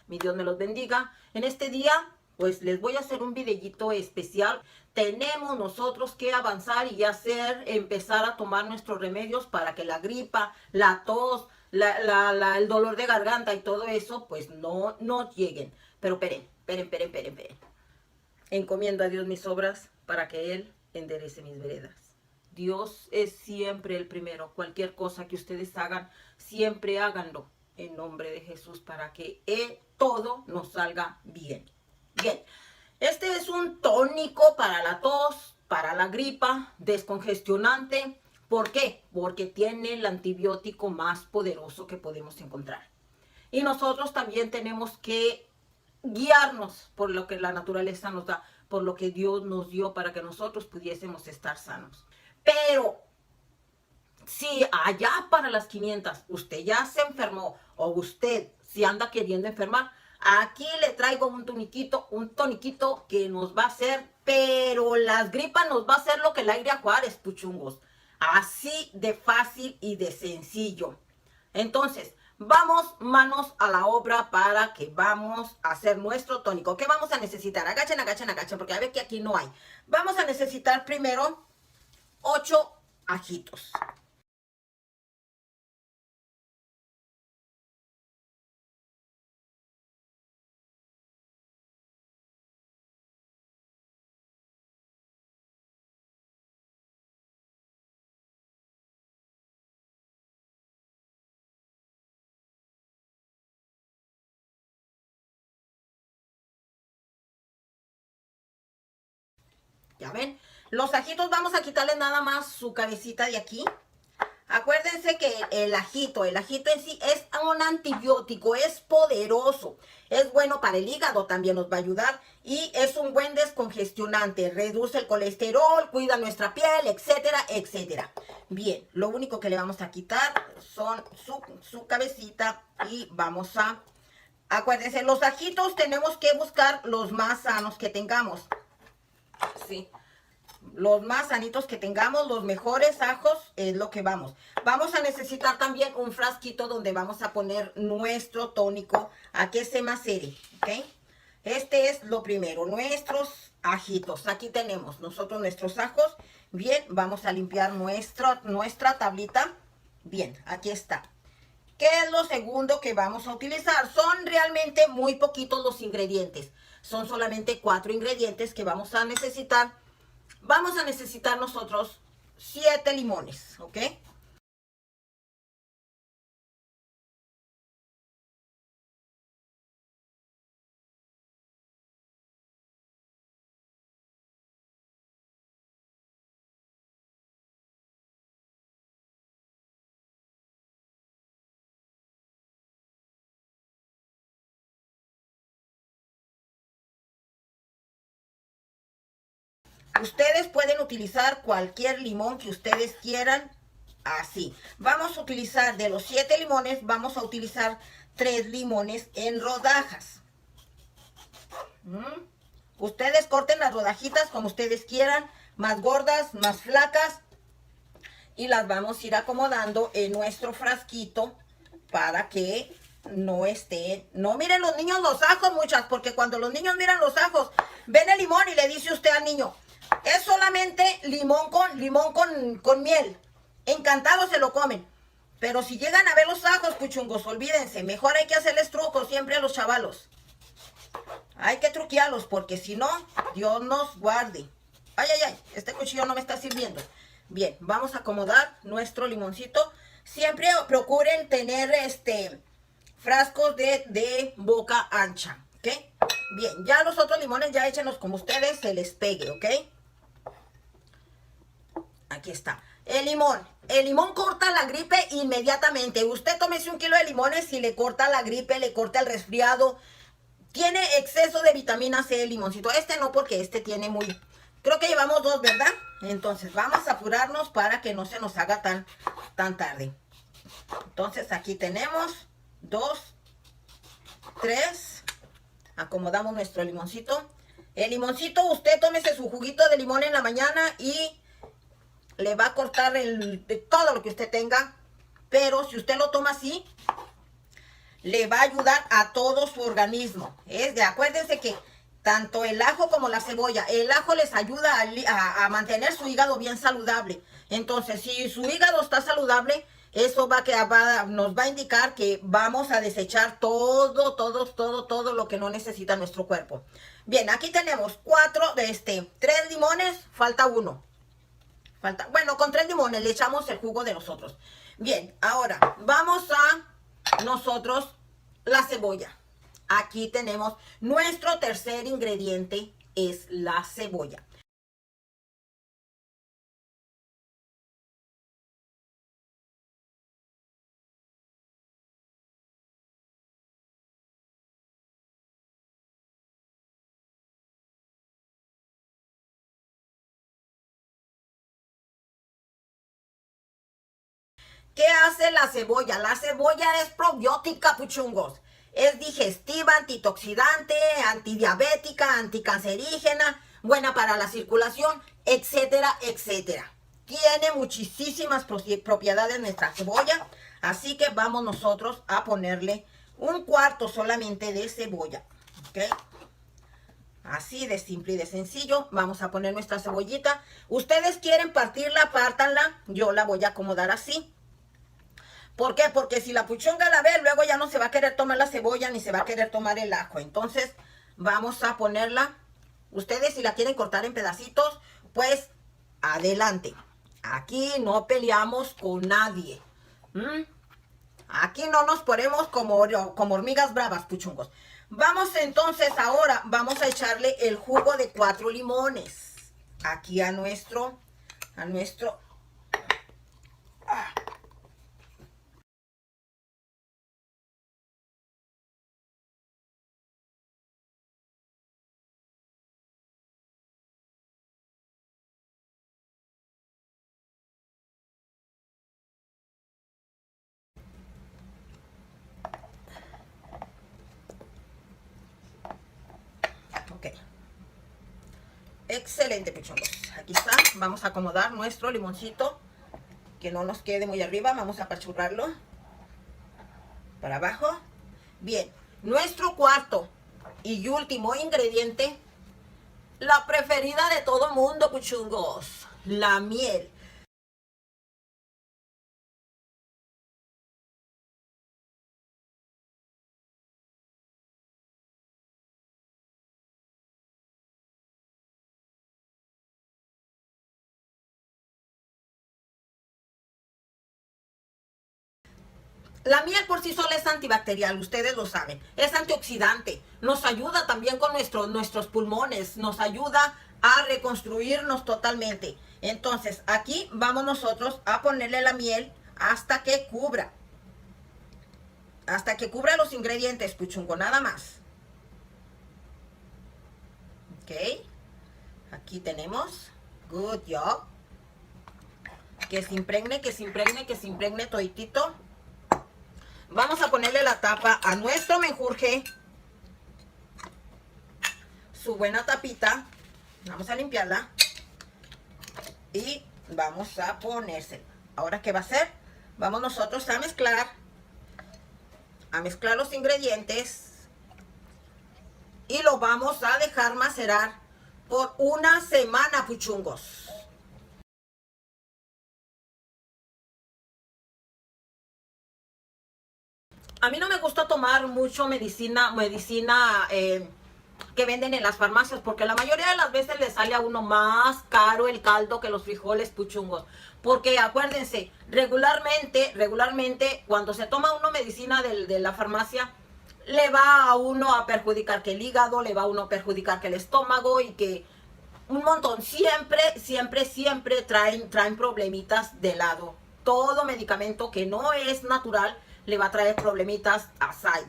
Mi Dios me los bendiga. En este día, pues les voy a hacer un videíto especial. Tenemos nosotros que avanzar y empezar a tomar nuestros remedios para que la gripa, la tos, el dolor de garganta y todo eso, pues no nos lleguen. Pero esperen. Encomiendo a Dios mis obras para que Él enderece mis veredas. Dios es siempre el primero. Cualquier cosa que ustedes hagan, siempre háganlo en nombre de Jesús para que todo nos salga bien. Bien, este es un tónico para la tos, para la gripa, descongestionante. ¿Por qué? Porque tiene el antibiótico más poderoso que podemos encontrar. Y nosotros también tenemos que guiarnos por lo que la naturaleza nos da, por lo que Dios nos dio para que nosotros pudiésemos estar sanos. Pero si allá para las 500 usted ya se enfermó o usted si anda queriendo enfermar, aquí le traigo un toniquito que nos va a hacer, pero las gripas nos va a hacer lo que el aire a Juárez, puchungos. Así de fácil y de sencillo. Entonces, vamos manos a la obra para que vamos a hacer nuestro tónico. ¿Qué vamos a necesitar? Agachen, porque a ver que aquí no hay. Vamos a necesitar primero 8 ajitos. ¿Ya ven? Los ajitos vamos a quitarle nada más su cabecita de aquí. Acuérdense que el ajito en sí es un antibiótico, es poderoso, es bueno para el hígado, también nos va a ayudar y es un buen descongestionante, reduce el colesterol, cuida nuestra piel, etcétera, etcétera. Bien, lo único que le vamos a quitar son su cabecita y vamos a... Acuérdense, los ajitos tenemos que buscar los más sanos que tengamos. Sí, los más sanitos que tengamos, los mejores ajos es lo que vamos. Vamos a necesitar también un frasquito donde vamos a poner nuestro tónico a que se macere, ¿ok? Este es lo primero, nuestros ajitos. Aquí tenemos nosotros nuestros ajos. Bien, vamos a limpiar nuestra tablita. Bien, aquí está. ¿Qué es lo segundo que vamos a utilizar? Son realmente muy poquitos los ingredientes. Son solamente 4 ingredientes que vamos a necesitar. Vamos a necesitar nosotros 7 limones, ¿ok? Ustedes pueden utilizar cualquier limón que ustedes quieran, así. Vamos a utilizar, de los 7 limones, vamos a utilizar 3 limones en rodajas. Ustedes corten las rodajitas como ustedes quieran, más gordas, más flacas. Y las vamos a ir acomodando en nuestro frasquito para que no estén... No miren los niños los ajos, muchas, porque cuando los niños miran los ajos, ven el limón y le dice usted al niño, es solamente limón con miel. Encantado se lo comen. Pero si llegan a ver los ajos, puchungos, olvídense. Mejor hay que hacerles trucos siempre a los chavalos. Hay que truquearlos porque si no, Dios nos guarde. Ay, este cuchillo no me está sirviendo. Bien, vamos a acomodar nuestro limoncito. Siempre procuren tener frascos de boca ancha, ¿ok? Bien, ya los otros limones ya échenlos como ustedes se les pegue, ¿ok? Aquí está. El limón corta la gripe inmediatamente. Usted tómese 1 kilo de limones y le corta la gripe, le corta el resfriado. Tiene exceso de vitamina C el limoncito. Este no, porque este tiene muy... Creo que llevamos 2, ¿verdad? Entonces vamos a apurarnos para que no se nos haga tan tarde. Entonces aquí tenemos 2, 3. Acomodamos nuestro limoncito. El limoncito, usted tómese su juguito de limón en la mañana y le va a cortar todo lo que usted tenga. Pero si usted lo toma así, le va a ayudar a todo su organismo. Acuérdense que tanto el ajo como la cebolla, el ajo les ayuda a mantener su hígado bien saludable. Entonces, si su hígado está saludable, eso nos va a indicar que vamos a desechar todo lo que no necesita nuestro cuerpo. Bien, aquí tenemos 3 limones, falta uno. Bueno, con 3 limones le echamos el jugo de nosotros. Bien, ahora vamos a nosotros la cebolla. Aquí tenemos nuestro tercer ingrediente, es la cebolla. ¿Qué hace la cebolla? La cebolla es probiótica, puchungos. Es digestiva, antioxidante, antidiabética, anticancerígena, buena para la circulación, etcétera, etcétera. Tiene muchísimas propiedades nuestra cebolla, así que vamos nosotros a ponerle un cuarto solamente de cebolla. ¿Ok? Así de simple y de sencillo. Vamos a poner nuestra cebollita. Ustedes quieren partirla, pártanla. Yo la voy a acomodar así. ¿Por qué? Porque si la puchonga la ve, luego ya no se va a querer tomar la cebolla ni se va a querer tomar el ajo. Entonces, vamos a ponerla. Ustedes si la quieren cortar en pedacitos, pues adelante. Aquí no peleamos con nadie. Aquí no nos ponemos como hormigas bravas, puchungos. Vamos entonces ahora, vamos a echarle el jugo de 4 limones. Aquí a nuestro. Ok. Excelente, puchungos. Aquí está. Vamos a acomodar nuestro limoncito. Que no nos quede muy arriba. Vamos a apachurrarlo para abajo. Bien. Nuestro cuarto y último ingrediente. La preferida de todo mundo, puchungos. La miel. La miel por sí sola es antibacterial, ustedes lo saben. Es antioxidante. Nos ayuda también con nuestros pulmones. Nos ayuda a reconstruirnos totalmente. Entonces, aquí vamos nosotros a ponerle la miel hasta que cubra. Hasta que cubra los ingredientes, puchungo, nada más. Ok. Aquí tenemos. Good job. Que se impregne, que se impregne, que se impregne toditito. Vamos a ponerle la tapa a nuestro menjurje. Su buena tapita. Vamos a limpiarla. Y vamos a ponerse. Ahora, ¿qué va a hacer? Vamos nosotros a mezclar. A mezclar los ingredientes. Y lo vamos a dejar macerar por una semana, puchungos. A mí no me gusta tomar mucho medicina que venden en las farmacias, porque la mayoría de las veces le sale a uno más caro el caldo que los frijoles, puchungos. Porque acuérdense, regularmente, cuando se toma uno medicina de la farmacia, le va a uno a perjudicar que el hígado, le va a uno a perjudicar que el estómago y que un montón. Siempre traen problemitas de lado. Todo medicamento que no es natural le va a traer problemitas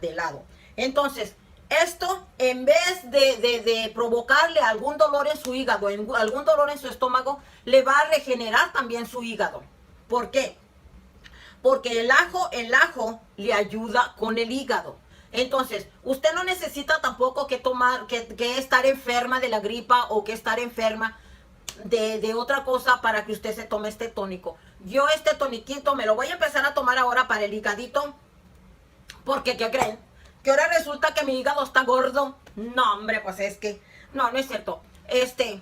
de lado. Entonces, esto en vez de provocarle algún dolor en su hígado, algún dolor en su estómago, le va a regenerar también su hígado. ¿Por qué? Porque el ajo le ayuda con el hígado. Entonces, usted no necesita tampoco que estar enferma de la gripa o que estar enferma de otra cosa para que usted se tome este tónico. Yo este toniquito me lo voy a empezar a tomar ahora para el higadito, Porque, ¿qué creen? Que ahora resulta que mi hígado está gordo. No, hombre, pues es que... No, no es cierto. Este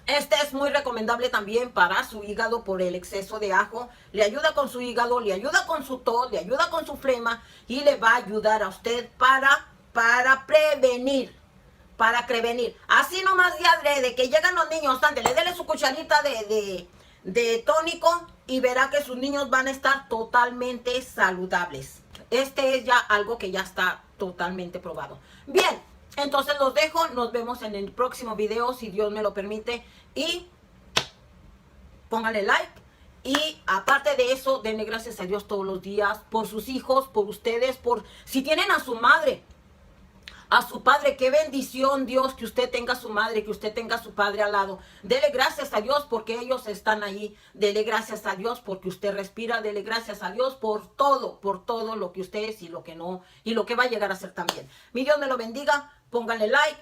es muy recomendable también para su hígado por el exceso de ajo. Le ayuda con su hígado, le ayuda con su tos, le ayuda con su flema y le va a ayudar a usted para prevenir. Para prevenir. Así nomás de adrede, que llegan los niños, ándele, dele su cucharita de tónico y verá que sus niños van a estar totalmente saludables. Este es ya algo que ya está totalmente probado. Bien, entonces los dejo, nos vemos en el próximo video, si Dios me lo permite, y pónganle like. Y aparte de eso, denle gracias a Dios todos los días por sus hijos, por ustedes, por si tienen a su madre, a su padre. Qué bendición, Dios, que usted tenga a su madre, que usted tenga a su padre al lado. Dele gracias a Dios porque ellos están ahí. Dele gracias a Dios porque usted respira. Dele gracias a Dios por todo lo que usted es y lo que no, y lo que va a llegar a ser también. Mi Dios me lo bendiga. Pónganle like.